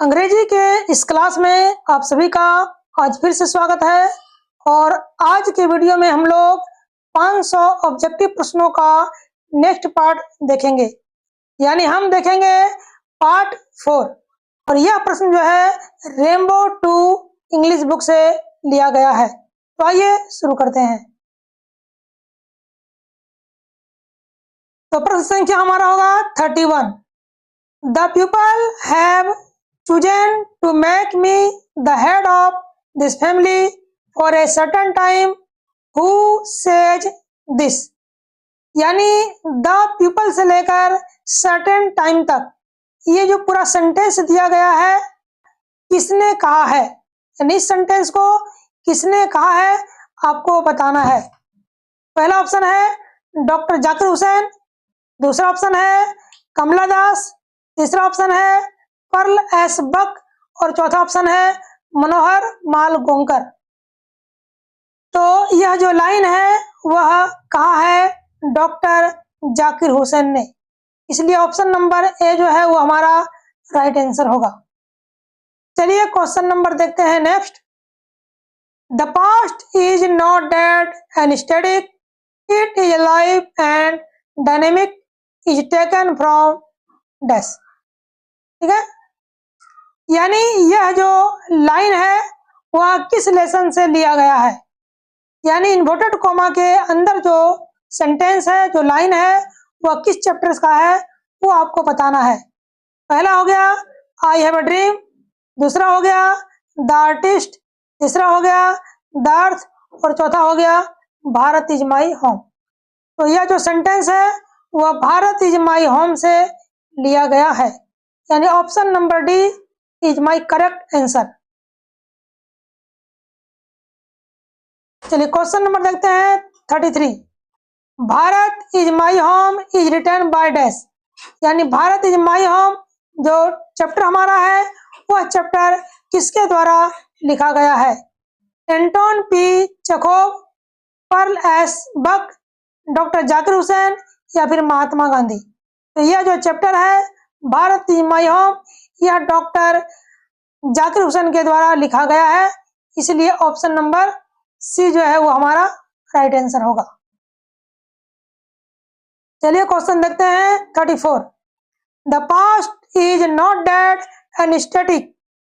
अंग्रेजी के इस क्लास में आप सभी का आज फिर से स्वागत है। और आज के वीडियो में हम लोग 500 ऑब्जेक्टिव प्रश्नों का नेक्स्ट पार्ट देखेंगे, यानी हम देखेंगे पार्ट 4। और यह प्रश्न जो है रेनबो 2 इंग्लिश बुक से लिया गया है। तो आइए शुरू करते हैं। तो प्रश्न संख्या हमारा होगा 31। The people have chosen to make me the head of this family for a certain time. Who says this? यानी द पीपल से लेकर सर्टेन टाइम तक ये जो पूरा सेंटेंस दिया गया है, किसने कहा है, यानी इस सेंटेंस को किसने कहा है आपको बताना है। पहला ऑप्शन है डॉक्टर जाकिर हुसैन, दूसरा ऑप्शन है कमला दास, तीसरा ऑप्शन है पर्ल एस बक और चौथा ऑप्शन है मनोहर माल गोंकर। तो यह जो लाइन है वह कहा है डॉक्टर जाकिर हुसैन ने, इसलिए ऑप्शन नंबर ए जो है वो हमारा राइट आंसर होगा। चलिए क्वेश्चन नंबर देखते हैं next. The past is not dead and static, it is alive and dynamic, is taken from dash. ठीक है, यानी यह जो लाइन है वह किस लेसन से लिया गया है, यानी इन्वर्टेड कॉमा के अंदर जो सेंटेंस है, जो लाइन है वह किस चैप्टर का है वो आपको बताना है। पहला हो गया आई हैव अ ड्रीम, दूसरा हो गया द आर्टिस्ट, तीसरा हो गया द अर्थ और चौथा हो गया भारत इज माई होम। तो यह जो सेंटेंस है वह भारत इज माई होम से लिया गया है, यानी option number D is my correct answer. चलिए क्वेश्चन नंबर देखते हैं 33। Bharat is my home is written by dash, यानी भारत इज माई होम जो चैप्टर हमारा है वह चैप्टर किसके द्वारा लिखा गया है। Anton P Chekhov, Pearl S Buck, doctor Zakir Hussain या फिर महात्मा गांधी। तो यह जो चैप्टर है भारत इज माई होम यह डॉक्टर जाकिर हुसैन के द्वारा लिखा गया है, इसलिए ऑप्शन नंबर सी जो है वो हमारा राइट आंसर होगा। चलिए क्वेश्चन देखते हैं 34। The past is not dead and static,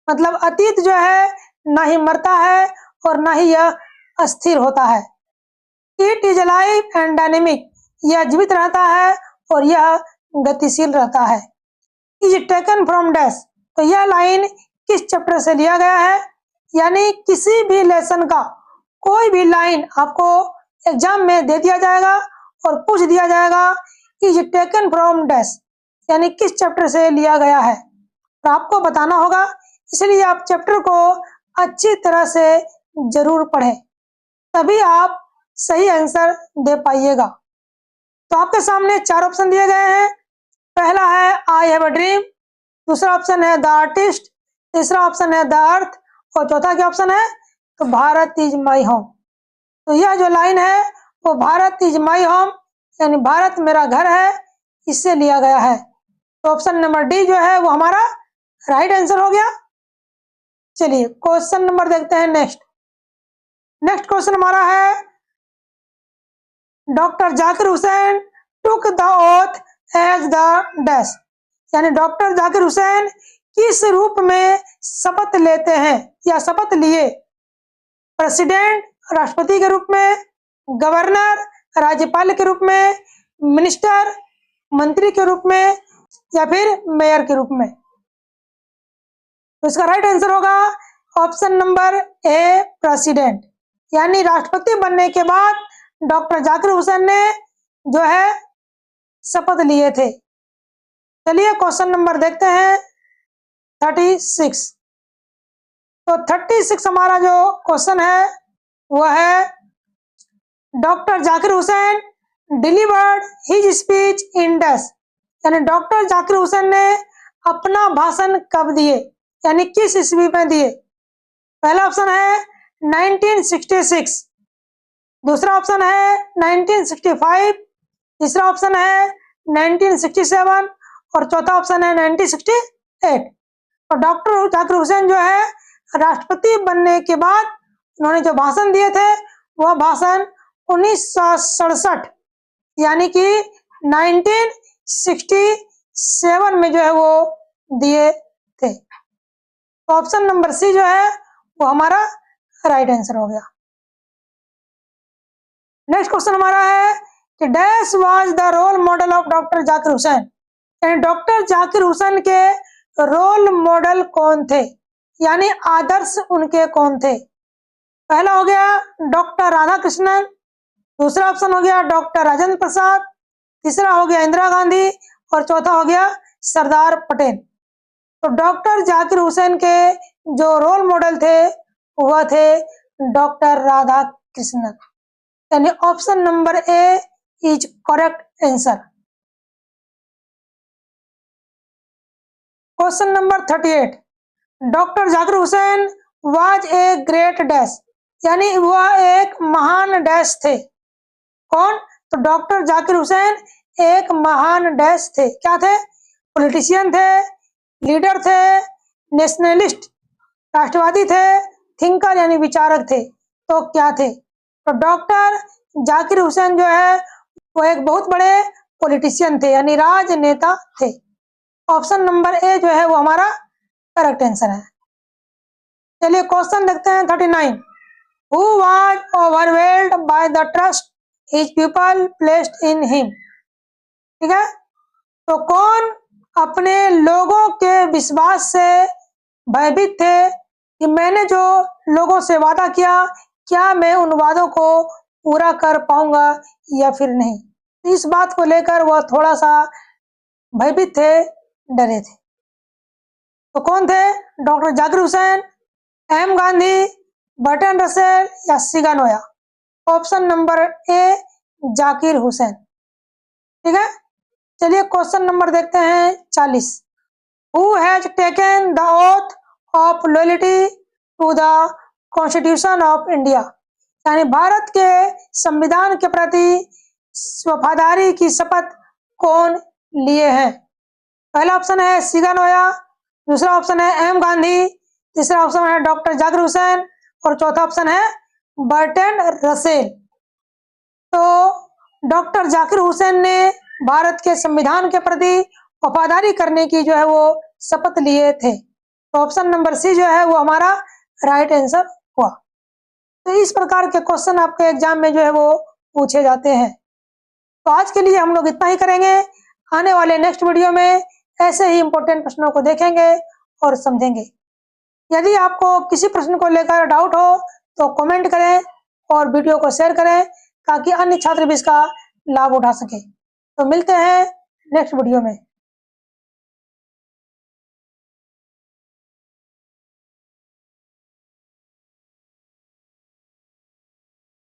मतलब अतीत जो है ना ही मरता है और ना ही यह अस्थिर होता है। It is alive and dynamic, यह जीवित रहता है और यह गतिशील रहता है। इज टेकन फ्रॉम डैश, तो यह लाइन किस चैप्टर से लिया गया है, यानी किसी भी लेसन का कोई भी लाइन आपको एग्जाम में दे दिया जाएगा और पूछ दिया जाएगा इज टेकन फ्रॉम डैश, यानी किस चैप्टर से लिया गया है, तो आपको बताना होगा। इसलिए आप चैप्टर को अच्छी तरह से जरूर पढ़ें, तभी आप सही आंसर दे पाइएगा। तो आपके सामने 4 ऑप्शन दिए गए हैं। पहला है आई हैव अ ड्रीम, दूसरा ऑप्शन है द आर्टिस्ट, तीसरा ऑप्शन है द अर्थ और चौथा क्या ऑप्शन है तो भारत इज माई होम। तो यह जो लाइन है वो भारत इज माई होम यानी भारत मेरा घर है इससे लिया गया है। तो ऑप्शन नंबर डी जो है वो हमारा राइट आंसर हो गया। चलिए क्वेश्चन नंबर देखते हैं नेक्स्ट क्वेश्चन हमारा है doctor Zakir Hussain took the oath as the dash, यानी डॉक्टर जाकिर हुसैन किस रूप में शपथ लेते हैं या शपथ लिए। प्रेसिडेंट राष्ट्रपति के रूप में, गवर्नर राज्यपाल के रूप में, मिनिस्टर मंत्री के रूप में या फिर मेयर के रूप में। तो इसका राइट आंसर होगा ऑप्शन नंबर ए प्रेसिडेंट, यानी राष्ट्रपति बनने के बाद डॉक्टर जाकिर हुसैन ने जो है शपथ लिए थे। चलिए क्वेश्चन नंबर देखते हैं 36। तो 36 हमारा जो क्वेश्चन है वह है doctor Zakir Hussain delivered his speech in dash, यानी डॉक्टर जाकिर हुसैन ने अपना भाषण कब दिए, यानी किस ईस्वी में दिए। पहला ऑप्शन है 1966, दूसरा ऑप्शन है 1965, तीसरा ऑप्शन है 1967 और चौथा ऑप्शन है 1968। और डॉक्टर जाकिर हुसैन जो है राष्ट्रपति बनने के बाद उन्होंने जो भाषण दिए थे वह भाषण 1967 यानी कि 1967 में जो है वो दिए थे। तो ऑप्शन नंबर सी जो है वो हमारा राइट आंसर हो गया। नेक्स्ट क्वेश्चन हमारा है कि dash was the role model of doctor Zakir Hussain, यानी डॉक्टर जाकिर हुसैन के रोल मॉडल कौन थे, यानी आदर्श उनके कौन थे। पहला हो गया डॉक्टर राधाकृष्णन, दूसरा ऑप्शन हो गया डॉक्टर राजेंद्र प्रसाद, तीसरा हो गया इंदिरा गांधी और चौथा हो गया सरदार पटेल। तो डॉक्टर जाकिर हुसैन के जो रोल मॉडल थे वह थे डॉक्टर राधाकृष्णन, यानी option number A is correct answer. Question number 38, doctor Zakir Hussain was a great dash, यानी वह एक महान डैश थे। कौन? तो डॉक्टर जाकिर हुसैन एक महान डैश थे। क्या थे? पॉलिटिशियन थे, लीडर थे, नेशनलिस्ट राष्ट्रवादी थे, थिंकर यानी विचारक थे। तो क्या थे? तो डॉक्टर जाकिर हुसैन जो है वो एक बहुत बड़े पॉलिटिशियन थे यानी राजनेता थे। ऑप्शन नंबर ए जो है वो हमारा करेक्ट आंसर है। चलिए क्वेश्चन देखते हैं 39, who was overwhelmed by the trust his people placed in him. ठीक है, तो कौन अपने लोगों के विश्वास से भयभीत थे कि मैंने जो लोगों से वादा किया क्या मैं उन वादों को पूरा कर पाऊंगा या फिर नहीं। इस बात को लेकर वह थोड़ा सा भयभीत थे, डरे थे। तो कौन थे? Doctor Zakir Hussain, M Gandhi, Bertrand Russell या सिगानोया। Option number A Zakir Hussain. ठीक है, चलिए क्वेश्चन नंबर देखते हैं 40, who has taken the oath of loyalty to the constitution of India, यानी भारत के संविधान के प्रति वफादारी की शपथ कौन लिए हैं। पहला ऑप्शन है सिगानोया, दूसरा ऑप्शन है एम गांधी, तीसरा ऑप्शन है डॉक्टर जाकिर हुसैन और चौथा ऑप्शन है बर्टन रसेल। तो डॉक्टर जाकिर हुसैन ने भारत के संविधान के प्रति वफादारी करने की जो है वो शपथ लिए थे। तो ऑप्शन नंबर सी जो है वो हमारा राइट आंसर हुआ। तो इस प्रकार के क्वेश्चन आपके एग्जाम में जो है वो पूछे जाते हैं। तो आज के लिए हम लोग इतना ही करेंगे। आने वाले नेक्स्ट वीडियो में ऐसे ही इंपॉर्टेंट प्रश्नों को देखेंगे और समझेंगे। यदि आपको किसी प्रश्न को लेकर डाउट हो तो कमेंट करें और वीडियो को शेयर करें ताकि अन्य छात्र भी इसका लाभ उठा सके। तो मिलते हैं नेक्स्ट वीडियो में।